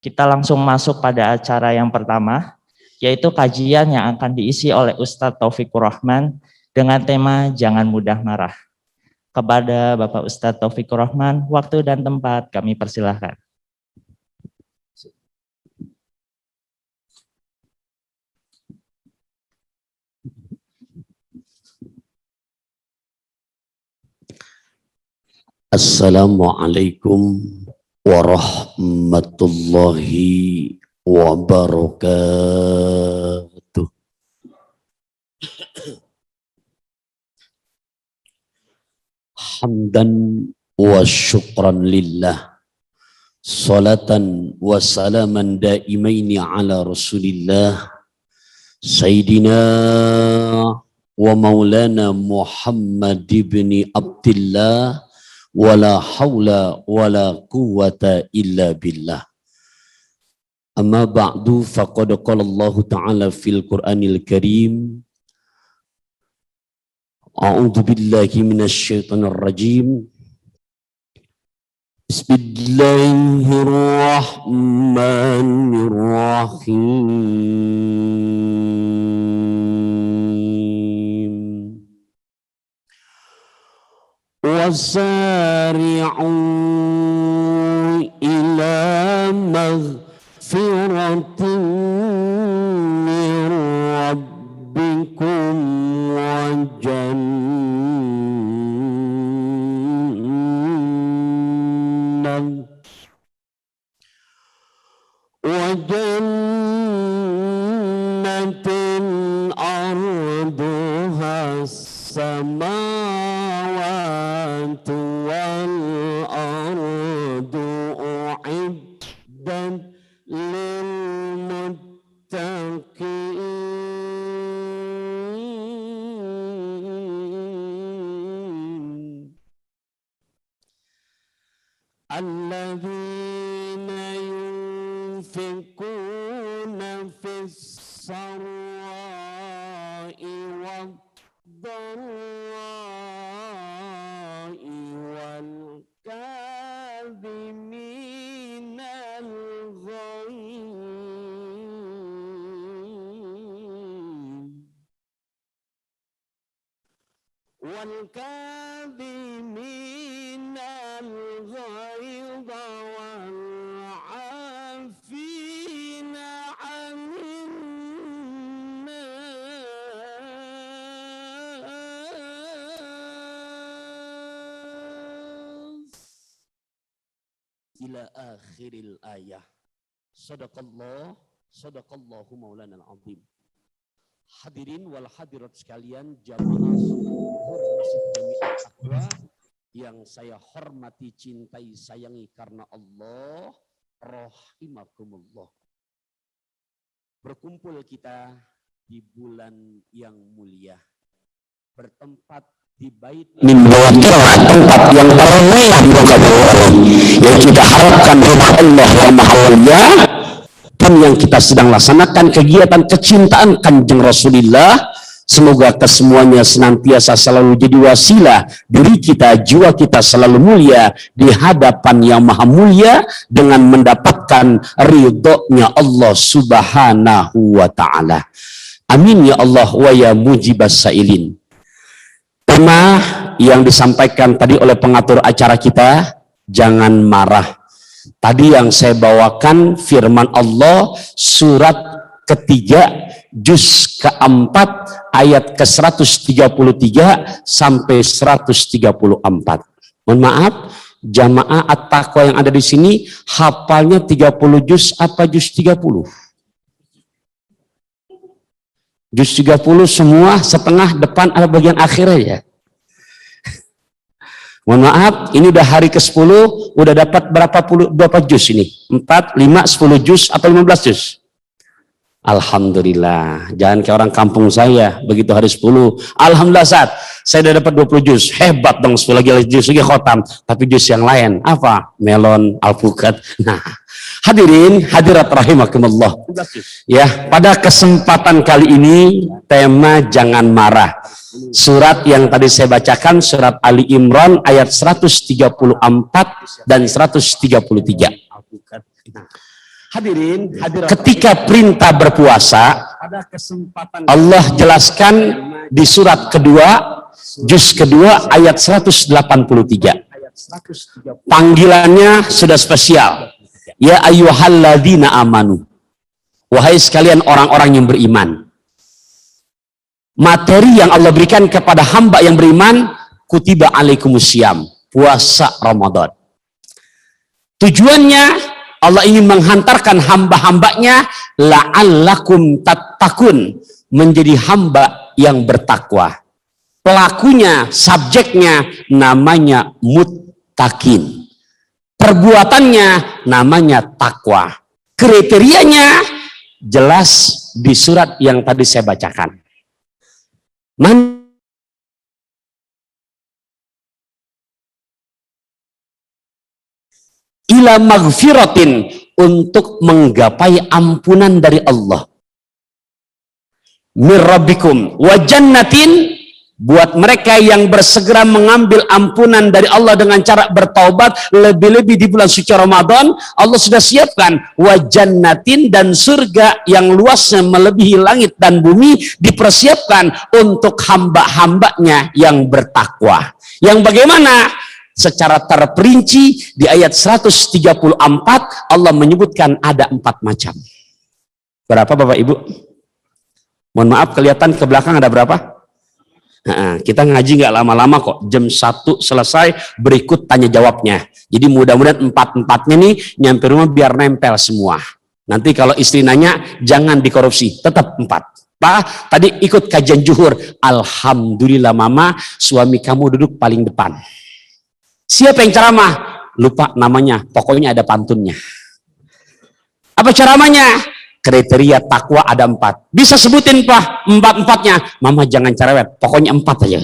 Kita langsung masuk pada acara yang pertama, yaitu kajian yang akan diisi oleh Ustadz Taufikur Rahman dengan tema Jangan Mudah Marah. Kepada Bapak Ustadz Taufikur Rahman, waktu dan tempat kami persilahkan. Assalamualaikum warahmatullahi wabarakatuh. Hamdan wa syukran lillah, salatan wa salaman daimaini ala rasulillah, Sayyidina wa maulana Muhammad ibn Abdillah, wala haula wala quwwata illa billah. Amma ba'du, faqad qala Allah ta'ala fil Qur'anil Karim, a'udzu billahi minasy syaithanir rajim. Bismillahirrahmanirrahim. Wasari'u ila maghfiratin min rabbikum wa jannatin arduha samawati wal ardu u'iddat lil muttaqin alladzina yunfiquna fis sarra'i wad ضراء والكاظمين الغيظ والعافين عن ila akhiril ayah. Sadaqallahu maulana al-azim. Hadirin wal hadirat sekalian, jamaah masjid Jami'at Taqwa yang saya hormati, cintai, sayangi karena Allah, rahimakumullah. Berkumpul kita di bulan yang mulia, bertempat di bait min bawaqi'ah, tempat yang teramai di muka bumi, yang kita harapkan rumah Allah yang maha mulia, dan yang kita sedang laksanakan kegiatan kecintaan Kanjeng Rasulullah. Semoga kesemuanya senantiasa selalu jadi wasilah diri kita, jiwa kita selalu mulia di hadapan yang maha mulia dengan mendapatkan ridhonya Allah subhanahu wa ta'ala. Amin ya Allah wa ya mujibas sailin. Tema yang disampaikan tadi oleh pengatur acara kita, jangan marah. Tadi yang saya bawakan firman Allah surat ketiga juz keempat ayat ke-133 sampai 134. Mohon maaf, jamaah at-taqwa yang ada di sini hafalnya 30 juz apa juz 30? Juz 30 semua, setengah, depan ada bagian akhirnya ya. Mohon maaf, ini udah hari ke-10, udah dapat berapa juz ini? 4, 5, 10 juz atau 15 juz? Alhamdulillah, jangan kayak orang kampung saya, begitu hari 10, alhamdulillah saat saya udah dapat 20 juz, hebat dong, 10 lagi juz lagi khotam, tapi juz yang lain, apa? Melon, alpukat. Nah, hadirin, hadirat rahimakumullah. Ya, pada kesempatan kali ini, tema jangan marah. Surat yang tadi saya bacakan, surat Ali Imran ayat 134 dan 133. Hadirin, ketika perintah berpuasa, Allah jelaskan di surat kedua, juz kedua ayat 183. Panggilannya sudah spesial. Ya ayyuhalladzina amanu. Wahai sekalian orang-orang yang beriman. Materi yang Allah berikan kepada hamba yang beriman, kutiba alaikumusiyam, puasa Ramadan. Tujuannya Allah ingin menghantarkan hamba-hambanya la'allakum tattaqun, menjadi hamba yang bertakwa. Pelakunya, subjeknya namanya muttaqin. Perbuatannya namanya takwa. Kriterianya jelas di surat yang tadi saya bacakan. Ila maghfiratin, untuk menggapai ampunan dari Allah. Mir rabbikum wa jannatin, buat mereka yang bersegera mengambil ampunan dari Allah dengan cara bertaubat, lebih-lebih di bulan suci Ramadan, Allah sudah siapkan wa jannatin, dan surga yang luasnya melebihi langit dan bumi dipersiapkan untuk hamba-hambanya yang bertakwa. Yang bagaimana? Secara terperinci di ayat 134 Allah menyebutkan ada 4 macam. Berapa Bapak Ibu? Mohon maaf, kelihatan ke belakang ada berapa? Nah, kita ngaji nggak lama-lama kok, jam 1 selesai, berikut tanya jawabnya. Jadi mudah-mudahan 4-4-nya nih nyampe rumah biar nempel semua. Nanti kalau istri nanya, jangan dikorupsi, tetap 4. Pak, tadi ikut kajian zuhur, alhamdulillah mama, suami kamu duduk paling depan. Siapa yang ceramah? Lupa namanya, pokoknya ada pantunnya. Apa ceramahnya? Kriteria takwa ada 4. Bisa sebutin Pak 4-4-nya? Mama jangan cerewet, pokoknya 4 aja.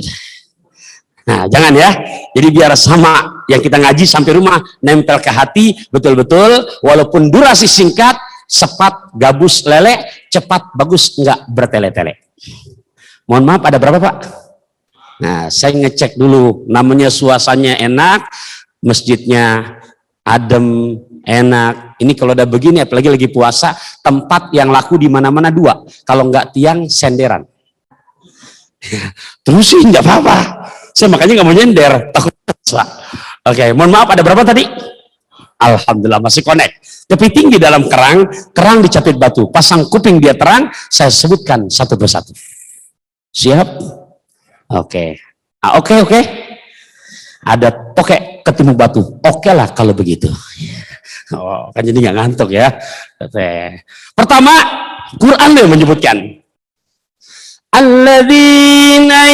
Nah, jangan ya. Jadi biar sama yang kita ngaji sampai rumah nempel ke hati betul-betul, walaupun durasi singkat, sepat gabus lele, cepat bagus enggak bertele-tele. Mohon maaf, ada berapa Pak? Nah, saya ngecek dulu, namanya suasananya enak, masjidnya adem, enak. Ini kalau udah begini, apalagi lagi puasa, tempat yang laku di mana-mana 2. Kalau nggak tiang, senderan. Terusin, nggak apa-apa. Saya makanya nggak mau nyender, takut. Oke, mohon maaf, ada berapa tadi? Alhamdulillah masih connect. Kepiting di dalam kerang, kerang dicapit batu. Pasang kuping dia terang, saya sebutkan satu persatu. Siap? Oke. Oke. Ada tokek ketemu batu. Oke lah kalau begitu. Oh, kan jadi nggak ngantuk ya. Pertama, Quran yang menyebutkan alladzina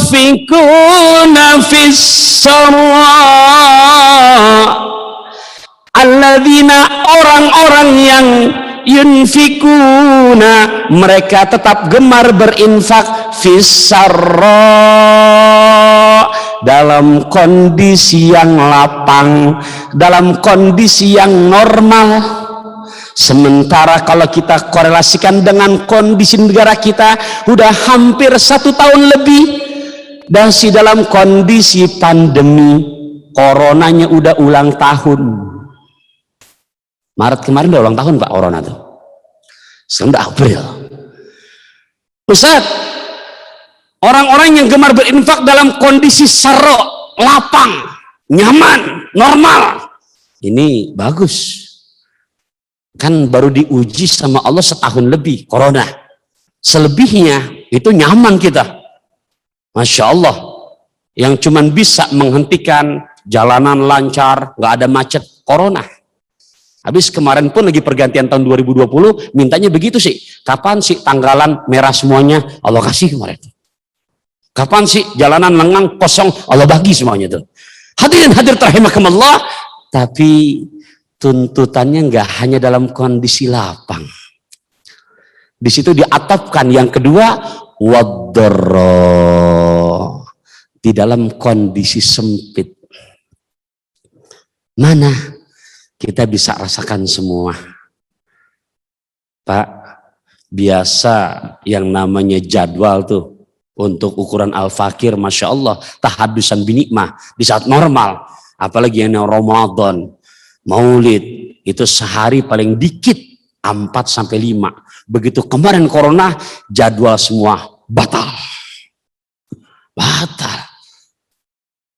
yunfikuna fis sarra, alladzina, orang-orang yang yunfikuna, mereka tetap gemar berinfak fisarra, dalam kondisi yang lapang, dalam kondisi yang normal. Sementara kalau kita korelasikan dengan kondisi negara kita, udah hampir 1 tahun lebih masih dalam kondisi pandemi, coronanya udah ulang tahun. Maret kemarin udah ulang tahun Pak corona tuh. Sekarang udah April. Ustaz, orang-orang yang gemar berinfak dalam kondisi sarro, lapang, nyaman, normal, ini bagus. Kan baru diuji sama Allah setahun lebih corona. Selebihnya itu nyaman kita. Masya Allah. Yang cuman bisa menghentikan jalanan lancar, nggak ada macet, corona. Habis kemarin pun lagi pergantian tahun 2020, mintanya begitu sih. Kapan sih tanggalan merah semuanya? Allah kasih kemarin. Kapan sih jalanan lengang kosong? Allah bagi semuanya tuh. Hadirin hadir rahimakumullah. Tapi tuntutannya nggak hanya dalam kondisi lapang. Di situ diatapkan yang kedua, waddarra, di dalam kondisi sempit. Mana? Kita bisa rasakan semua. Pak, biasa yang namanya jadwal tuh untuk ukuran al-fakir, Masya Allah, tahadusan binikmah di saat normal, apalagi yang Ramadan, Maulid itu sehari paling dikit 4 sampai 5. Begitu kemarin corona, jadwal semua batal. Batal.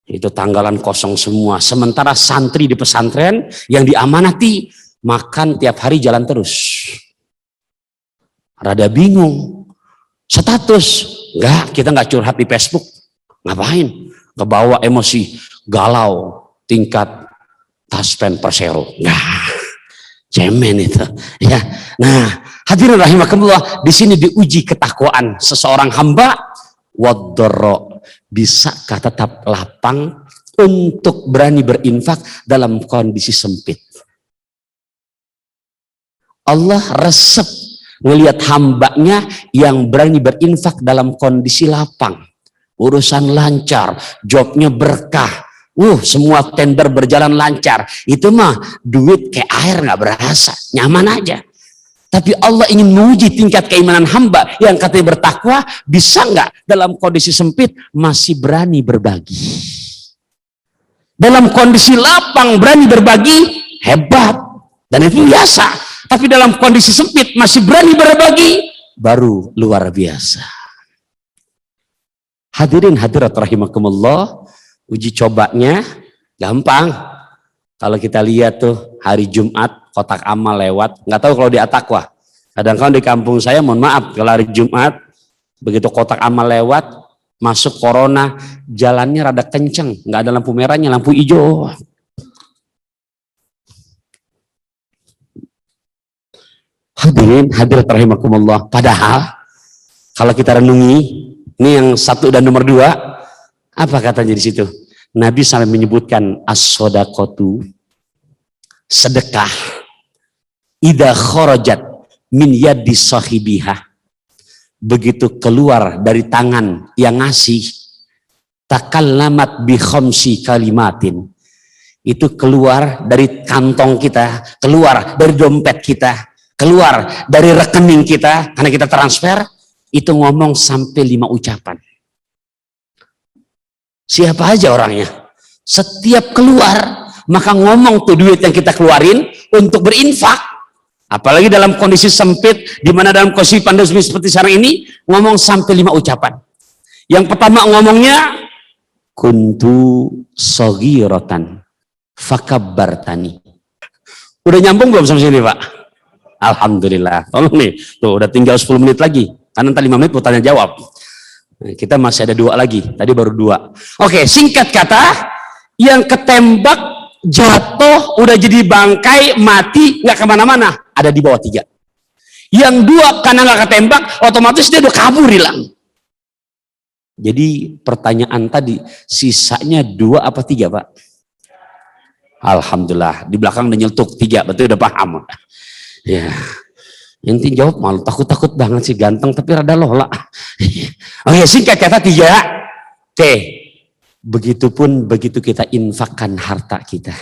Itu tanggalan kosong semua. Sementara santri di pesantren yang diamanati makan tiap hari jalan terus. Rada bingung. Status, enggak, kita enggak curhat di Facebook. Ngapain? Kebawa emosi, galau, tingkat taspen persero. Nah, cemen itu. Ya. Nah, hadirin rahimakumullah, di sini diuji ketakwaan seseorang hamba. Waddarra, bisakah tetap lapang untuk berani berinfak dalam kondisi sempit? Allah resep melihat hambanya yang berani berinfak dalam kondisi lapang. Urusan lancar, jobnya berkah. Semua tender berjalan lancar. Itu mah duit kayak air nggak berasa, nyaman aja. Tapi Allah ingin menguji tingkat keimanan hamba yang katanya bertakwa, bisa nggak dalam kondisi sempit masih berani berbagi. Dalam kondisi lapang berani berbagi, hebat. Dan itu biasa. Tapi dalam kondisi sempit masih berani berbagi, baru luar biasa. Hadirin hadirat rahimakumullah, uji cobanya gampang. Kalau kita lihat tuh hari Jumat kotak amal lewat, nggak tahu kalau di Atakwa. Kadang-kadang di kampung saya, mohon maaf, kalau hari Jumat begitu kotak amal lewat, masuk corona, jalannya rada kenceng, nggak ada lampu merahnya, lampu hijau. Hadirin hadirat rahimakumullah, padahal kalau kita renungi, ini yang 1 dan nomor 2, apa katanya di situ? Nabi sampai menyebutkan as-sodaqatu, sedekah, idza kharajat min yadi sahibiha, begitu keluar dari tangan yang ngasih, takallamat bi khamsi kalimatin, itu keluar dari kantong kita, keluar dari dompet kita, keluar dari rekening kita, karena kita transfer, itu ngomong sampai 5 ucapan. Siapa aja orangnya? Setiap keluar, maka ngomong tuh duit yang kita keluarin untuk berinfak. Apalagi dalam kondisi sempit, di mana dalam kondisi pandemi seperti sekarang ini, ngomong sampai 5 ucapan. Yang pertama ngomongnya, kuntu saghiratan fakabbartani. Udah nyambung belum sampai sini, Pak? Alhamdulillah. Tolong nih, tuh udah tinggal 10 menit lagi. Karena nanti 5 menit mau tanya jawab. Kita masih ada 2 lagi, tadi baru 2. Oke, singkat kata, yang ketembak jatuh udah jadi bangkai, mati, nggak kemana-mana, ada di bawah 3. Yang 2 karena nggak ketembak, otomatis dia udah kabur, hilang. Jadi pertanyaan tadi, sisanya 2 apa 3, Pak? Alhamdulillah, di belakang udah nyeletuk 3, berarti udah paham. Ya. Inti jawab malu, takut-takut banget sih, ganteng tapi rada lola. Oke, singkat kata 3. Oke, begitupun begitu kita infakkan harta kita.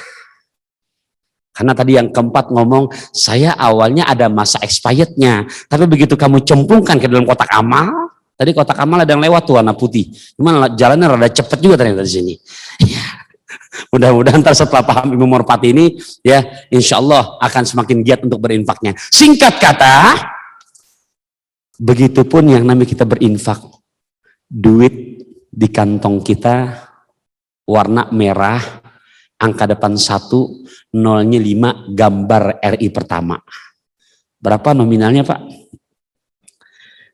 Karena tadi yang keempat ngomong, saya awalnya ada masa expirednya, tapi begitu kamu cempungkan ke dalam kotak amal, tadi kotak amal ada yang lewat tuh warna putih, cuman jalannya rada cepet juga ternyata di sini. Mudah-mudahan ntar setelah paham Ibu Morpati ini, ya insya Allah akan semakin giat untuk berinfaknya. Singkat kata, begitupun yang namanya kita berinfak, duit di kantong kita warna merah, angka depan 1, nolnya 5, gambar RI pertama. Berapa nominalnya, Pak?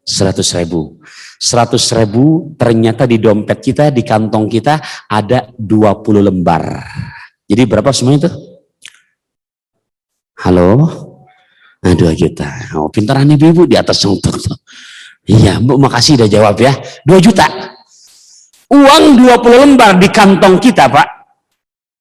100.000. 100.000 ternyata di dompet kita, di kantong kita ada 20 lembar. Jadi berapa semuanya itu? Halo? Nah, 2 juta. Oh, pintaran ibu-ibu di atas untuk tuh. Iya, Bu, makasih udah jawab ya. 2 juta. Uang 20 lembar di kantong kita, Pak.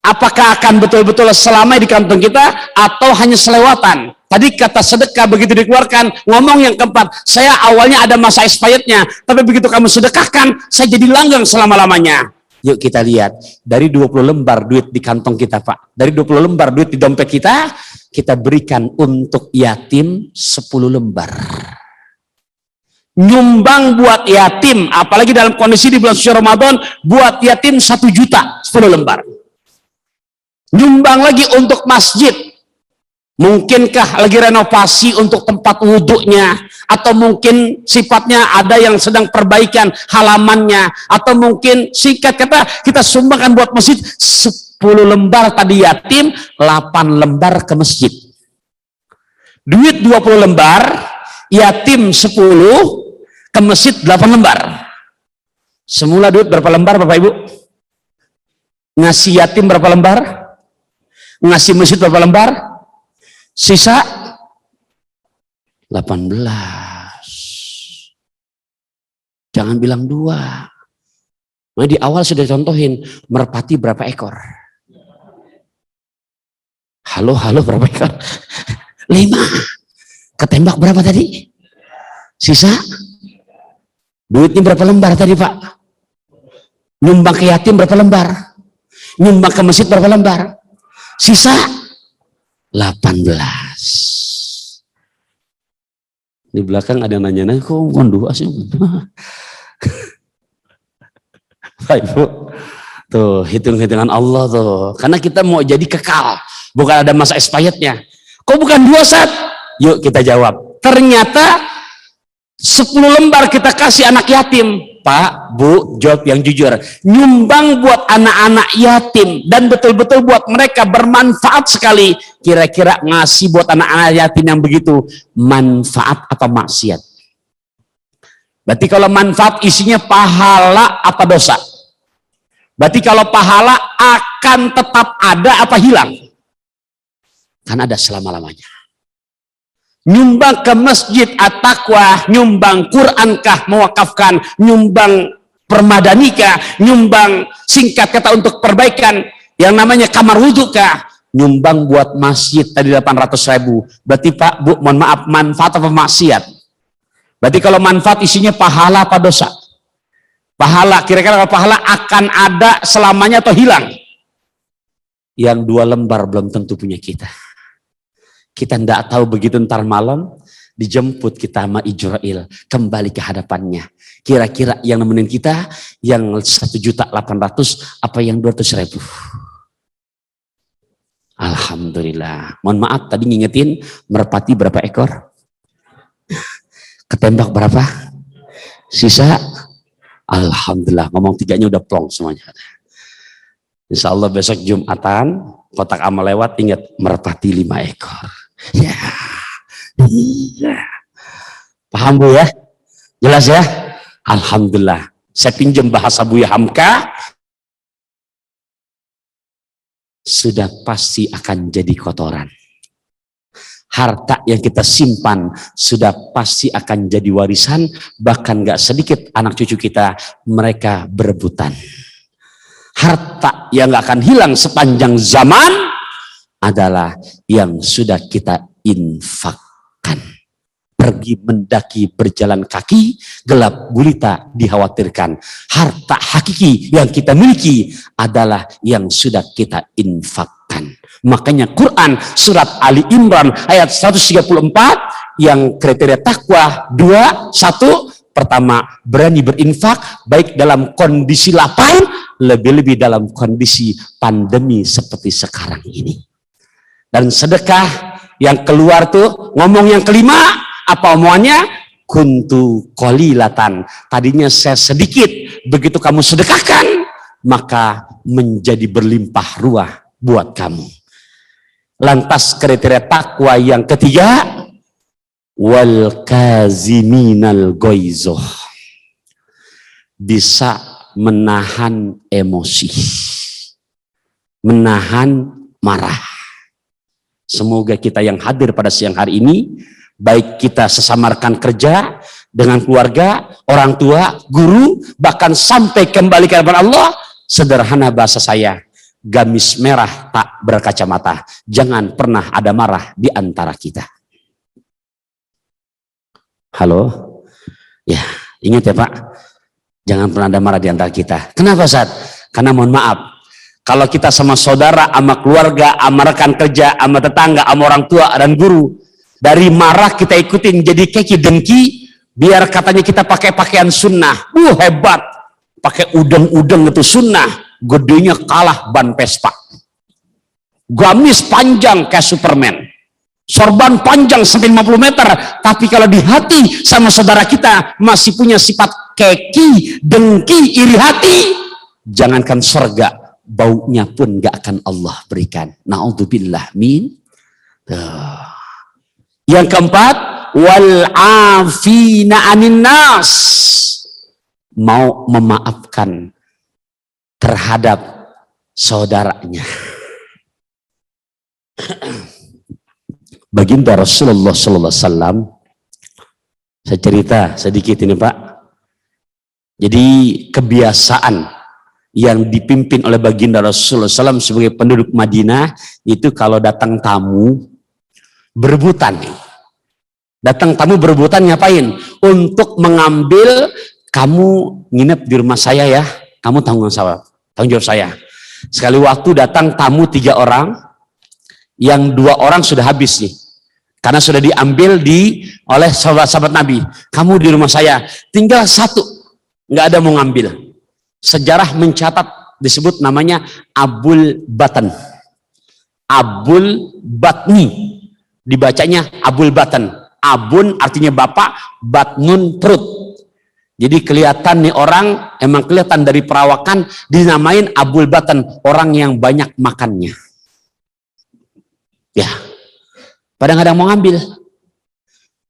Apakah akan betul-betul selama di kantong kita atau hanya selewatan? Tadi kata sedekah begitu dikeluarkan, ngomong yang keempat, saya awalnya ada masa expirednya, tapi begitu kamu sedekahkan, saya jadi langgeng selama-lamanya. Yuk kita lihat, dari 20 lembar duit di kantong kita, Pak, dari 20 lembar duit di dompet kita berikan untuk yatim 10 lembar. Nyumbang buat yatim, apalagi dalam kondisi di bulan suci Ramadan, buat yatim 1 juta, 10 lembar. Nyumbang lagi untuk masjid. Mungkinkah lagi renovasi untuk tempat wudhunya, atau mungkin sifatnya ada yang sedang perbaikan halamannya, atau mungkin singkat kata kita sumbangkan buat masjid 10 lembar tadi yatim, 8 lembar ke masjid. Duit 20 lembar, yatim 10, ke masjid 8 lembar. Semula duit berapa lembar Bapak Ibu? Ngasih yatim berapa lembar? Ngasih masjid berapa lembar? Sisa 18. Jangan bilang 2. Nah, di awal sudah contohin merpati berapa ekor. Halo berapa ekor? 5. Ketembak berapa tadi? Sisa? Duitnya berapa lembar tadi Pak? Nyumbang ke yatim berapa lembar? Nyumbang ke masjid berapa lembar? Sisa 18. Di belakang ada nanya-nanya, kok bukan 2 sih? Pak Ibu, tuh hitung-hitungan Allah tuh. Karena kita mau jadi kekal, bukan ada masa expirednya. Kok bukan 2 Sat? Yuk kita jawab. Ternyata 10 lembar kita kasih anak yatim. Pak, Bu, jawab yang jujur. Nyumbang buat anak-anak yatim dan betul-betul buat mereka bermanfaat sekali. Kira-kira ngasih buat anak-anak yatim yang begitu manfaat apa maksiat? Berarti kalau manfaat isinya pahala apa dosa? Berarti kalau pahala akan tetap ada apa hilang? Kan ada selama-lamanya. Nyumbang ke masjid at-taqwa, nyumbang Qurankah mewakafkan, nyumbang permadanikah, nyumbang singkat kata untuk perbaikan yang namanya kamar wudukah, nyumbang buat masjid tadi 800.000. Berarti Pak, Bu, mohon maaf, manfaat apa maksiat? Berarti kalau manfaat isinya pahala apa dosa? Pahala, kira-kira kalau pahala akan ada selamanya atau hilang? Yang 2 lembar belum tentu punya kita. Kita tidak tahu begitu ntar malam dijemput kita sama Ijrail kembali ke hadapannya. Kira-kira yang nemenin kita yang 1.800.000 apa yang 200.000? Alhamdulillah. Mohon maaf tadi ngingetin merpati berapa ekor? Ketembak berapa? Sisa? Alhamdulillah. Ngomong 3-nya udah plong semuanya. Insya Allah besok Jumatan kotak amal lewat, ingat merpati 5 ekor. Ya, iya. Paham Bu ya? Jelas ya? Alhamdulillah. Saya pinjam bahasa Buya Hamka. Sudah pasti akan jadi kotoran. Harta yang kita simpan sudah pasti akan jadi warisan. Bahkan gak sedikit anak cucu kita mereka berebutan. Harta yang gak akan hilang sepanjang zaman adalah yang sudah kita infakkan. Pergi mendaki berjalan kaki, gelap gulita dikhawatirkan. Harta hakiki yang kita miliki adalah yang sudah kita infakkan. Makanya Quran surat Ali Imran ayat 134 yang kriteria takwa 2, 1, pertama berani berinfak baik dalam kondisi lapang, lebih-lebih dalam kondisi pandemi seperti sekarang ini. Dan sedekah yang keluar tuh ngomong yang kelima, apa omongannya? Kuntu qalilatan. Tadinya saya sedikit, begitu kamu sedekahkan, maka menjadi berlimpah ruah buat kamu. Lantas kriteria takwa yang ketiga, wal kaziminal goizoh. Bisa menahan emosi, menahan marah. Semoga kita yang hadir pada siang hari ini, baik kita sesama rekan kerja, dengan keluarga, orang tua, guru, bahkan sampai kembali ke hadapan Allah, sederhana bahasa saya, gamis merah tak berkacamata. Jangan pernah ada marah di antara kita. Halo? Ya, ingat ya Pak, jangan pernah ada marah di antara kita. Kenapa Ustaz? Karena mohon maaf, kalau kita sama saudara, sama keluarga, sama rekan kerja, sama tetangga, sama orang tua dan guru, dari marah kita ikutin jadi keki dengki, biar katanya kita pakai pakaian sunnah. Hebat, pakai udeng-udeng itu sunnah, gedenya kalah ban Vespa. gamis panjang kayak Superman, sorban panjang sampai 50 meter, tapi kalau di hati sama saudara kita masih punya sifat keki, dengki, iri hati, jangankan surga, baunya pun gak akan Allah berikan. Na'udzubillah min. Yang keempat, wal afina anin nas, mau memaafkan terhadap saudaranya. Baginda Rasulullah sallallahu alaihi wasallam, saya cerita sedikit ini Pak. Jadi kebiasaan yang dipimpin oleh Baginda Rasulullah SAW sebagai penduduk Madinah itu kalau datang tamu berebutan. Datang tamu berebutan ngapain? Untuk mengambil, kamu nginep di rumah saya ya, kamu tanggung jawab saya. Sekali waktu datang tamu 3 orang, yang 2 orang sudah habis nih, karena sudah diambil oleh sahabat-sahabat Nabi. Kamu di rumah saya, tinggal 1, nggak ada mau ngambil. Sejarah mencatat disebut namanya Abul Batan, Abul Batni, dibacanya Abul Batan. Abun artinya bapak, batnun perut. Jadi kelihatan nih orang, emang kelihatan dari perawakan, dinamain Abul Batan, orang yang banyak makannya. Ya, pada nggak ada mau ngambil.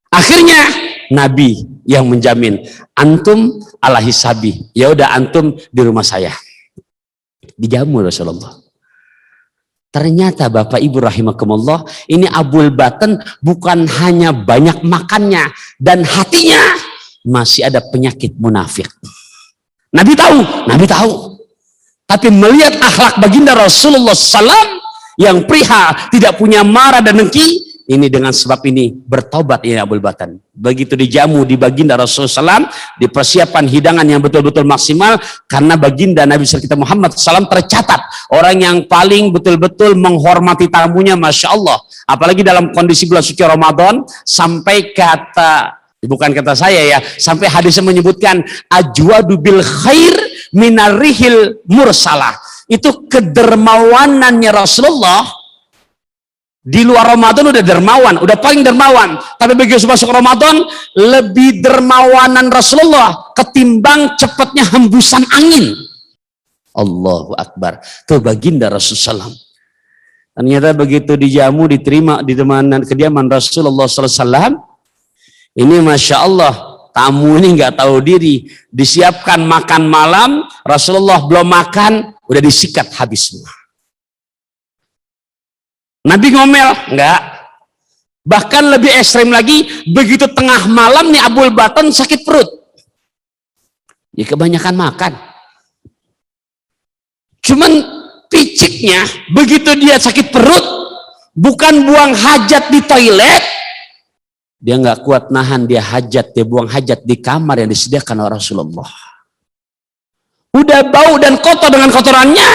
Akhirnya Nabi yang menjamin, antum ala hisabi, ya udah antum di rumah saya. Dijamu Rasulullah. Ternyata Bapak Ibu rahimakumullah, ini Abul Batan bukan hanya banyak makannya, dan hatinya masih ada penyakit munafik. Nabi tahu. Tapi melihat akhlak Baginda Rasulullah SAW yang priha, tidak punya marah dan dengki, ini dengan sebab ini bertobat ini Abul Batan. Begitu dijamu di Baginda Rasulullah SAW, dipersiapkan hidangan yang betul-betul maksimal, karena Baginda Nabi kita Muhammad SAW tercatat orang yang paling betul-betul menghormati tamunya, Masya Allah. Apalagi dalam kondisi bulan suci Ramadan, sampai kata, bukan kata saya ya, sampai hadisnya menyebutkan ajwadu bil khair minarihil mursalah. Itu kedermawanannya Rasulullah. Di luar Ramadan udah dermawan, udah paling dermawan. Tapi begitu masuk Ramadan, lebih dermawanan Rasulullah ketimbang cepatnya hembusan angin. Allahu Akbar. Tuh Baginda Rasulullah SAW. Ternyata begitu dijamu, diterima di kediaman Rasulullah SAW. Ini Masya Allah, tamu ini nggak tahu diri. Disiapkan makan malam, Rasulullah belum makan, udah disikat habis semua. Nabi ngomel, enggak. Bahkan lebih ekstrim lagi, begitu tengah malam nih Abul Batan sakit perut. Ya kebanyakan makan. Cuman piciknya, begitu dia sakit perut, bukan buang hajat di toilet, dia nggak kuat nahan, dia buang hajat di kamar yang disediakan oleh Rasulullah. Udah bau dan kotor dengan kotorannya.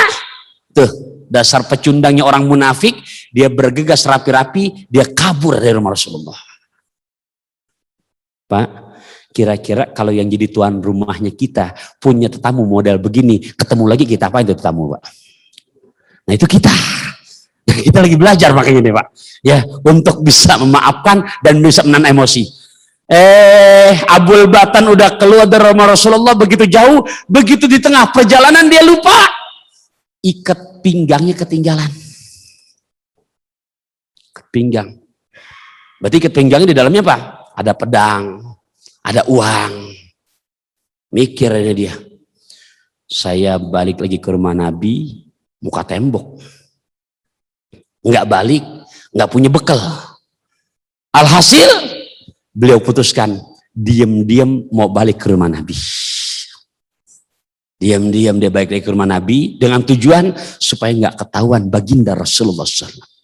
Tuh, dasar pecundangnya orang munafik, dia bergegas rapi-rapi, dia kabur dari rumah Rasulullah. Pak, kira-kira kalau yang jadi tuan rumahnya kita punya tetamu model begini, ketemu lagi kita apa itu tetamu, Pak? Nah itu kita. Kita lagi belajar makanya nih Pak. Ya, untuk bisa memaafkan dan bisa menahan emosi. Abul Batan udah keluar dari rumah Rasulullah begitu jauh, begitu di tengah perjalanan dia lupa. Ikat pinggangnya ketinggalan. Pinggang. Berarti ikat pinggangnya di dalamnya apa? Ada pedang, ada uang. Mikir aja dia. Saya balik lagi ke rumah Nabi, muka tembok. Nggak balik, nggak punya bekal. Alhasil, beliau putuskan diam-diam mau balik ke rumah Nabi. Diam-diam dia balik lagi ke rumah Nabi dengan tujuan supaya nggak ketahuan Baginda Rasulullah SAW.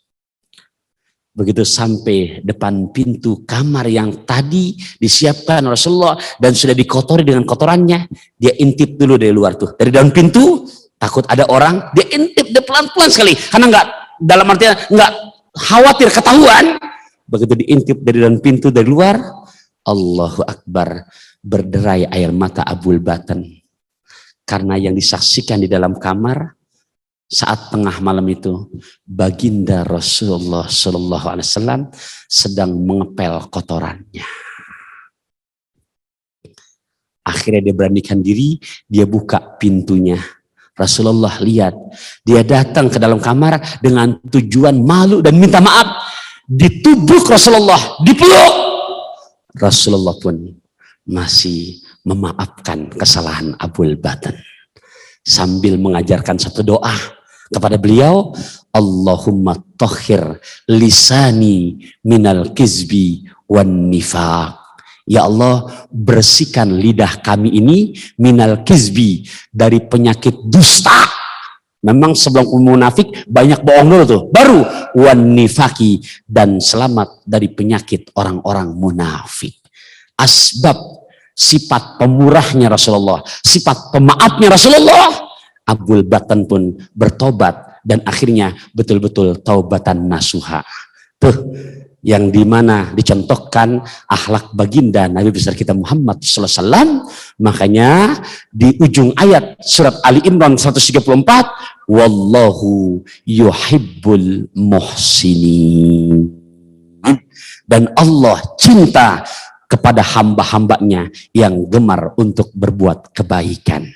Begitu sampai depan pintu kamar yang tadi disiapkan Rasulullah dan sudah dikotori dengan kotorannya, dia intip dulu dari luar tuh, dari dalam pintu, takut ada orang, dia intip, dia pelan-pelan sekali, karena nggak, dalam artinya nggak khawatir ketahuan. Begitu diintip dari dalam pintu dari luar, Allahu Akbar, berderai air mata Abul Batan, karena yang disaksikan di dalam kamar saat tengah malam itu baginda Rasulullah Shallallahu Alaihi Wasallam sedang mengepel kotorannya. Akhirnya dia beranikan diri, dia buka pintunya. Rasulullah lihat, dia datang ke dalam kamar dengan tujuan malu dan minta maaf. Ditubruk Rasulullah, dipeluk. Rasulullah pun masih memaafkan kesalahan Abul Batan. Sambil mengajarkan satu doa kepada beliau, Allahumma tahhir lisani minal kizbi wan nifaq. Ya Allah, bersihkan lidah kami ini minal kizbi, dari penyakit dusta. Memang sebelum munafik banyak bohong dulu tuh, baru wan nifaki, dan selamat dari penyakit orang-orang munafik. Asbab sifat pemurahnya Rasulullah, sifat pemaafnya Rasulullah, Abul Batan pun bertobat dan akhirnya betul-betul taubatan nasuha. Tuh yang dimana dicontohkan akhlak baginda Nabi besar kita Muhammad SAW. Makanya di ujung ayat surat Ali Imran 134, wallahu yuhibbul muhsinin, dan Allah cinta kepada hamba-hambanya yang gemar untuk berbuat kebaikan.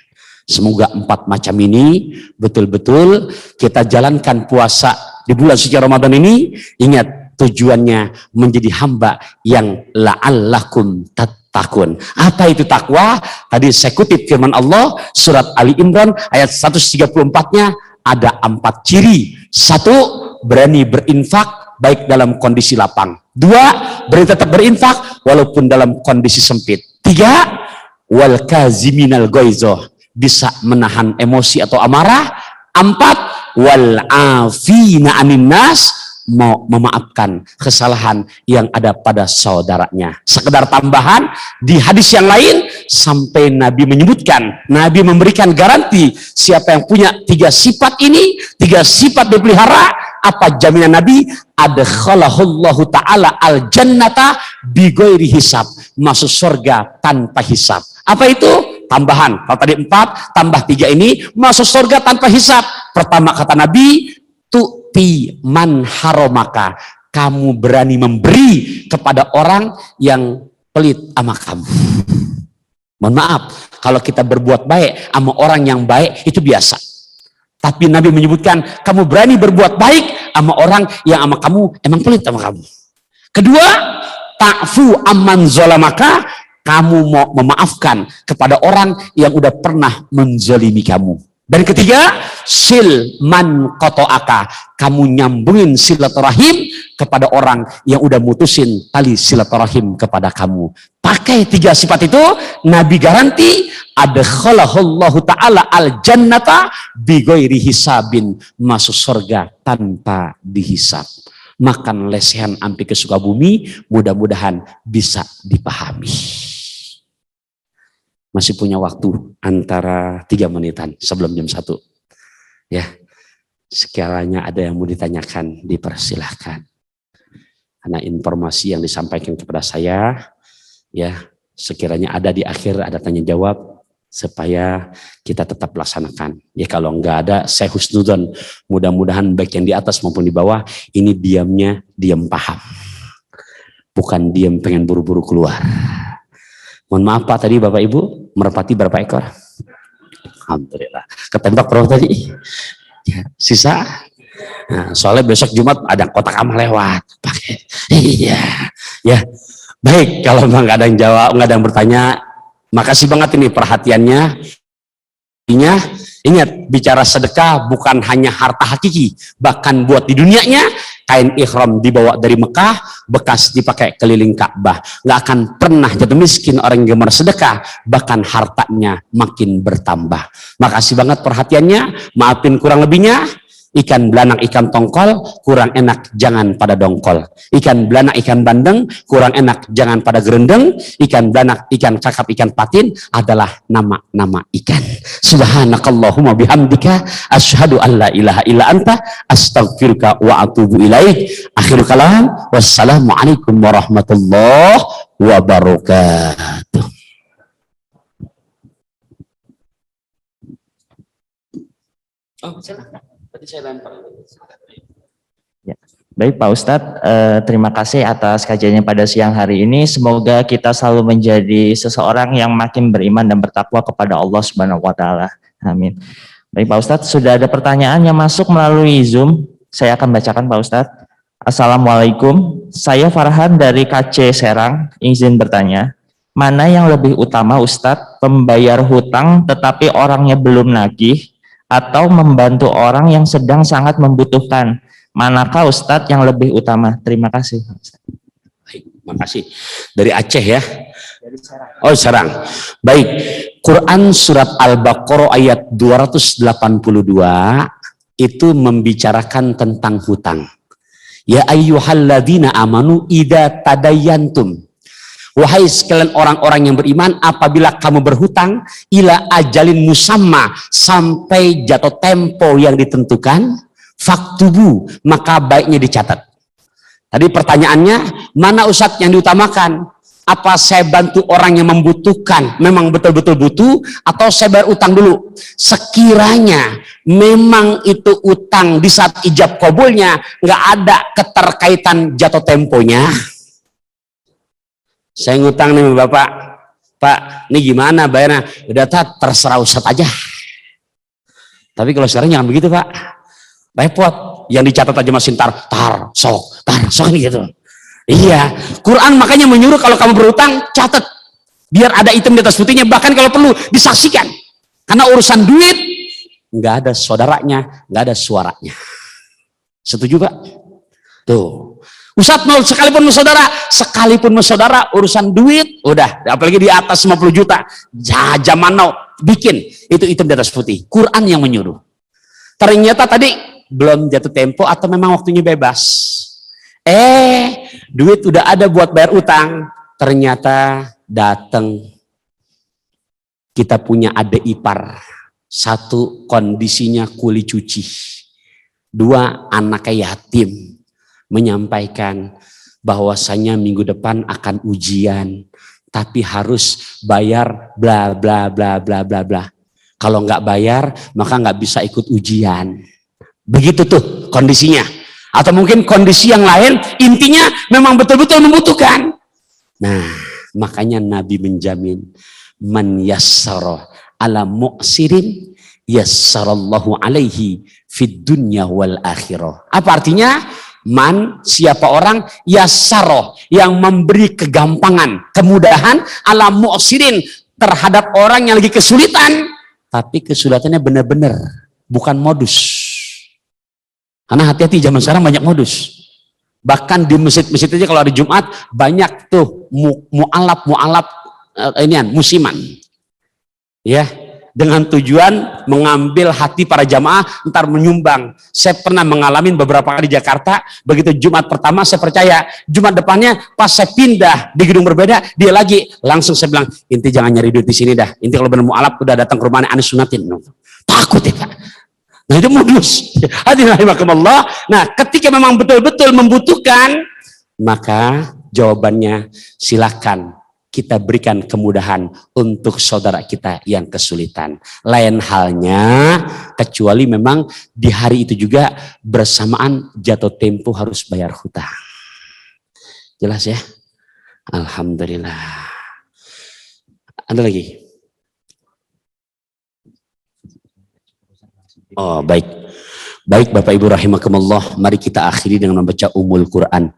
Semoga 4 macam ini betul-betul kita jalankan puasa di bulan suci Ramadan ini. Ingat, tujuannya menjadi hamba yang la'allakum tattaqun. Apa itu takwa? Tadi saya kutip firman Allah surat Ali Imran ayat 134-nya ada 4 ciri. 1, berani berinfak baik dalam kondisi lapang. 2, berani tetap berinfak walaupun dalam kondisi sempit. 3, wal kaziminal ghaizoh, bisa menahan emosi atau amarah. 4, wal afina anin nas, mau memaafkan kesalahan yang ada pada saudaranya. Sekedar tambahan, di hadis yang lain sampai Nabi menyebutkan, Nabi memberikan garansi siapa yang punya 3 sifat ini, 3 sifat dipelihara. Apa jaminan Nabi? Adkhalahullahu ta'ala al jannata bighairi hisab, masuk surga tanpa hisab. Apa itu? Tambahan. Kalau tadi 4 tambah 3 ini masuk surga tanpa hisab. Pertama kata Nabi, tu'ti man haromaka, kamu berani memberi kepada orang yang pelit sama kamu. Mohon maaf, kalau kita berbuat baik sama orang yang baik itu biasa. Tapi Nabi menyebutkan kamu berani berbuat baik sama orang yang sama kamu emang pelit sama kamu. Kedua, ta'fu amman zolamaka, kamu mau memaafkan kepada orang yang udah pernah menzalimi kamu. Dan ketiga, sil man kotoaka, kamu nyambungin silaturahim kepada orang yang udah mutusin tali silaturahim kepada kamu. Pakai 3 sifat itu, Nabi garanti adkhalahullahu ta'ala al jannata bighairi hisabin, masuk surga tanpa dihisab. Makan lesehan ampi ke Sukabumi, mudah-mudahan bisa dipahami. Masih punya waktu antara 3 menitan sebelum jam 1. Ya, sekiranya ada yang mau ditanyakan, dipersilahkan. Karena informasi yang disampaikan kepada saya, ya, sekiranya ada di akhir ada tanya jawab supaya kita tetap laksanakan. Ya, kalau enggak ada, saya husnudzon, mudah-mudahan baik yang di atas maupun di bawah ini diamnya diam paham, bukan diam pengen buru-buru keluar. Mohon maaf Pak, tadi Bapak Ibu merpati berapa ekor? Alhamdulillah. Ketembak berapa tadi? Ya, sisa. Nah, soalnya besok Jumat ada kotak amal lewat. Pakai. Iya. Ya. Baik, kalau memang nggak ada yang jawab, nggak ada yang bertanya, makasih banget ini perhatiannya. Ingat, bicara sedekah bukan hanya harta hakiki, bahkan buat di dunianya. Kain ihram dibawa dari Mekah, bekas dipakai keliling Ka'bah. Nggak akan pernah jatuh miskin orang yang gemar sedekah, bahkan hartanya makin bertambah. Makasih banget perhatiannya, maafin kurang lebihnya. Ikan belanak, ikan tongkol, kurang enak jangan pada dongkol. Ikan belanak, ikan bandeng, kurang enak jangan pada gerendeng. Ikan belanak, ikan kakap, ikan patin adalah nama-nama ikan. Subhanakallahumma bihamdika asyhadu an la ilaha illa anta astaghfiruka wa atubu ilaik. Akhirul kalam, wassalamualaikum warahmatullahi wabarakatuh. Oh, silakan. Tadi saya lempar. Ya. Baik Pak Ustadz, terima kasih atas kajiannya pada siang hari ini. Semoga kita selalu menjadi seseorang yang makin beriman dan bertakwa kepada Allah Subhanahu wa taala. Amin. Baik Pak Ustadz, sudah ada pertanyaan yang masuk melalui Zoom. Saya akan bacakan Pak Ustadz. Assalamualaikum, saya Farhan dari KC Serang, izin bertanya. Mana yang lebih utama Ustadz, pembayar hutang tetapi orangnya belum nagih, atau membantu orang yang sedang sangat membutuhkan? Manakah Ustadz yang lebih utama? Terima kasih. Baik, makasih. Dari Aceh ya? Oh, Serang. Baik, Quran surat Al-Baqarah ayat 282 itu membicarakan tentang hutang. Ya ayyuhalladzina amanu idza tadayantum. Wahai sekalian orang-orang yang beriman, apabila kamu berhutang ila ajalin musamma, sampai jatuh tempo yang ditentukan, faktubu, maka baiknya dicatat. Tadi pertanyaannya, mana Ustadz yang diutamakan? Apa saya bantu orang yang membutuhkan, memang betul-betul butuh, atau saya bayar utang dulu? Sekiranya memang itu utang di saat ijab kabulnya, nggak ada keterkaitan jatuh temponya. Saya ngutang nih Bapak, Pak, ini gimana bayarnya? Udah terserah Ustadz aja. Tapi kalau sekarang jangan begitu Pak, repot. Yang dicatat aja masih tar sok gitu. Iya, Quran makanya menyuruh kalau kamu berhutang catat, biar ada item di atas putihnya, bahkan kalau perlu disaksikan. Karena urusan duit nggak ada saudaranya, nggak ada suaranya. Setuju Pak? Tuh. Ustadz mau sekalipun mau saudara urusan duit udah, apalagi di atas 50 juta zaman now bikin itu item di atas putih. Quran yang menyuruh. Ternyata tadi belum jatuh tempo atau memang waktunya bebas, duit udah ada buat bayar utang, ternyata datang kita punya adik ipar, satu kondisinya kuli cuci, dua anaknya yatim, menyampaikan bahwasanya minggu depan akan ujian, tapi harus bayar bla bla bla bla bla bla. Kalau nggak bayar maka nggak bisa ikut ujian. Begitu tuh kondisinya. Atau mungkin kondisi yang lain, intinya memang betul-betul membutuhkan. Nah, makanya Nabi menjamin, man yassara ala mu'sirin yassarallahu alaihi fid dunya wal akhirah. Apa artinya? Man, siapa orang, yassaro, yang memberi kegampangan, kemudahan, ala mu'sirin, terhadap orang yang lagi kesulitan, tapi kesulitannya benar-benar, bukan modus. Karena hati-hati zaman sekarang banyak modus. Bahkan di masjid-masjid aja kalau hari Jumat, banyak tuh mu'alaf musiman. Ya, dengan tujuan mengambil hati para jamaah, ntar menyumbang. Saya pernah mengalami beberapa kali di Jakarta, begitu Jumat pertama saya percaya, Jumat depannya pas saya pindah di gedung berbeda, dia lagi, langsung saya bilang, inti jangan nyari duit di sini dah, inti kalau benar mu'alaf udah datang ke rumahnya aneh sunatin. Takut ya Pak. Nah itu modus. Nah ketika memang betul-betul membutuhkan, maka jawabannya silakan kita berikan kemudahan untuk saudara kita yang kesulitan. Lain halnya, kecuali memang di hari itu juga bersamaan jatuh tempo harus bayar hutang. Jelas ya? Alhamdulillah. Ada lagi? Oh baik. Baik Bapak Ibu rahimakumullah, mari kita akhiri dengan membaca Ummul Quran.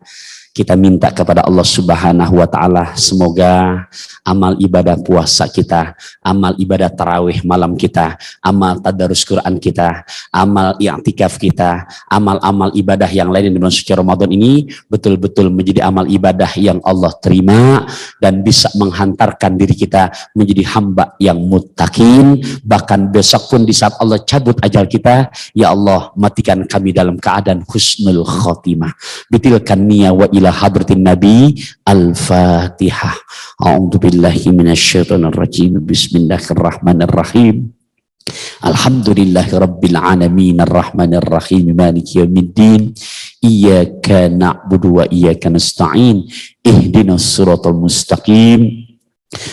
Kita minta kepada Allah Subhanahu wa taala semoga amal ibadah puasa kita, amal ibadah tarawih malam kita, amal tadarus Quran kita, amal i'tikaf kita, amal-amal ibadah yang lain di bulan suci Ramadan ini betul-betul menjadi amal ibadah yang Allah terima dan bisa menghantarkan diri kita menjadi hamba yang muttaqin. Bahkan besok pun di saat Allah cabut ajal kita, ya Allah matikan kami dalam keadaan husnul khotimah. Bitilkan niyya wa ila hadratin Nabi. Al-Fatihah. A'udzu billahi minasyaitonir rajim. Bismillahirrahmanirrahim. Alhamdulillahi rabbil alamin arrahmanir rahim maliki yaumiddin. Iyyaka na'budu wa iyyaka nasta'in. Ihdinas siratal mustaqim.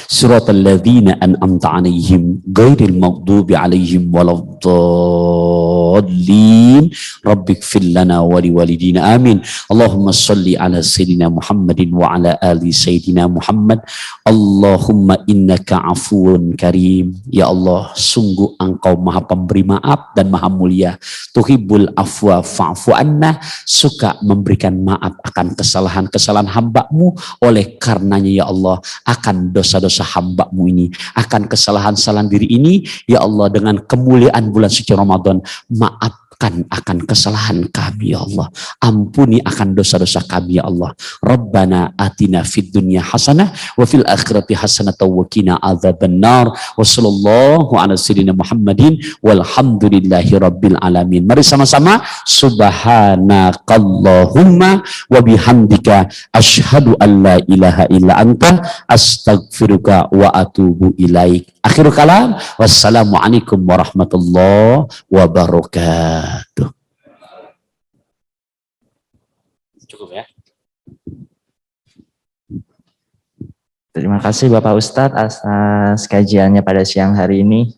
Siratal ladzina an'amta 'alaihim ghairil maghdubi 'alaihim waladdallin. الضالين رب اغفر لنا ولوالدينا آمين اللهم صل على سيدنا محمد وعلى آل سيدنا محمد اللهم إنك عفو كريم ya Allah sungguh engkau maha pemberi maaf dan maha mulia tuhibbul afwa fa'fu anna suka memberikan maaf akan kesalahan-kesalahan hamba-Mu oleh karenanya ya Allah akan dosa-dosa hamba-Mu ini akan kesalahan-kesalahan diri ini ya Allah dengan kemuliaan bulan suci Ramadan maafkan akan kesalahan kami ya Allah ampuni akan dosa-dosa kami ya Allah Rabbana atina fid dunya hasanah wa fil akhirati hasanah wa qina adzabannar wa sallallahu ala sayyidina Muhammadin walhamdulillahi rabbil alamin mari sama-sama subhanakallahumma wa bihamdika asyhadu an la ilaha illa anta astaghfiruka wa atubu ilaik akhirul kalam wassalamualaikum warahmatullahi wabarakatuh. Cukup ya. Terima kasih Bapak Ustadz atas kajiannya pada siang hari ini.